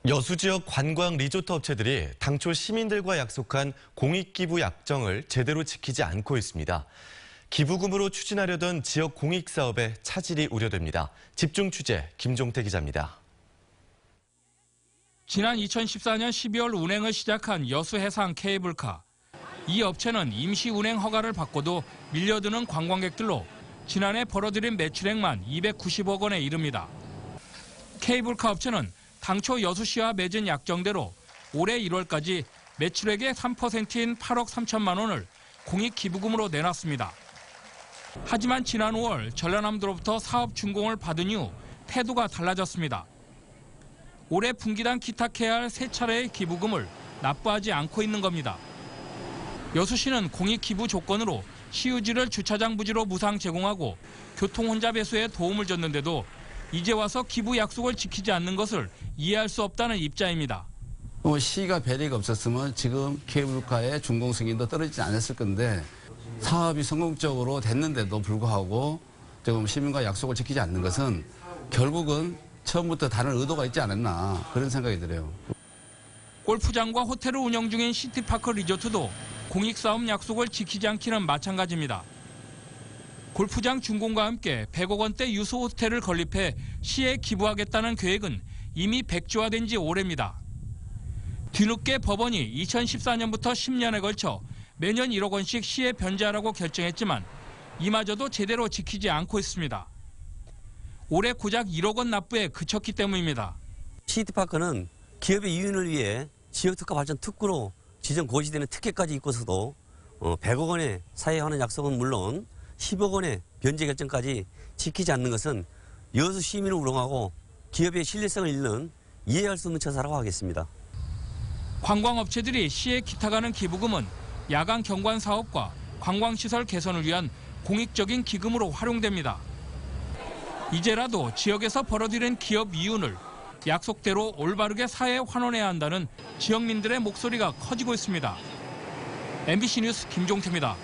여수 지역 관광 리조트 업체들이 당초 시민들과 약속한 공익기부 약정을 제대로 지키지 않고 있습니다. 기부금으로 추진하려던 지역 공익사업에 차질이 우려됩니다. 집중 취재 김종태 기자입니다. 지난 2014년 12월 운행을 시작한 여수해상 케이블카. 이 업체는 임시 운행 허가를 받고도 밀려드는 관광객들로 지난해 벌어들인 매출액만 290억 원에 이릅니다. 케이블카 업체는 당초 여수시와 맺은 약정대로 올해 1월까지 매출액의 3%인 8억 3천만 원을 공익기부금으로 내놨습니다. 하지만 지난 5월 전라남도로부터 사업 준공을 받은 이후 태도가 달라졌습니다. 올해 분기당 기탁해야 할 3차례의 기부금을 납부하지 않고 있는 겁니다. 여수시는 공익기부 조건으로 시유지를 주차장 부지로 무상 제공하고 교통 혼잡 해소에 도움을 줬는데도 이제 와서 기부 약속을 지키지 않는 것을 이해할 수 없다는 입장입니다. 시가 배려가 없었으면 지금 케이블카의 준공 승인도 떨어지지 않았을 건데 사업이 성공적으로 됐는데도 불구하고 지금 시민과 약속을 지키지 않는 것은 결국은 처음부터 다른 의도가 있지 않았나 그런 생각이 들어요. 골프장과 호텔을 운영 중인 시티파크 리조트도 공익사업 약속을 지키지 않기는 마찬가지입니다. 골프장 준공과 함께 100억 원대 유소 호텔을 건립해 시에 기부하겠다는 계획은 이미 백지화된 지 오래입니다. 뒤늦게 법원이 2014년부터 10년에 걸쳐 매년 1억 원씩 시에 변제하라고 결정했지만 이마저도 제대로 지키지 않고 있습니다. 올해 고작 1억 원 납부에 그쳤기 때문입니다. 시티파크는 기업의 이윤을 위해 지역특화 발전 특구로 지정 고시되는 특혜까지 있고서도 100억 원의 사회하는 약속은 물론 10억 원의 변제 결정까지 지키지 않는 것은 여수 시민을 우롱하고 기업의 신뢰성을 잃는 이해할 수 없는 처사라고 하겠습니다. 관광업체들이 시에 기탁하는 기부금은 야간 경관 사업과 관광시설 개선을 위한 공익적인 기금으로 활용됩니다. 이제라도 지역에서 벌어들인 기업 이윤을 약속대로 올바르게 사회에 환원해야 한다는 지역민들의 목소리가 커지고 있습니다. MBC 뉴스 김종태입니다.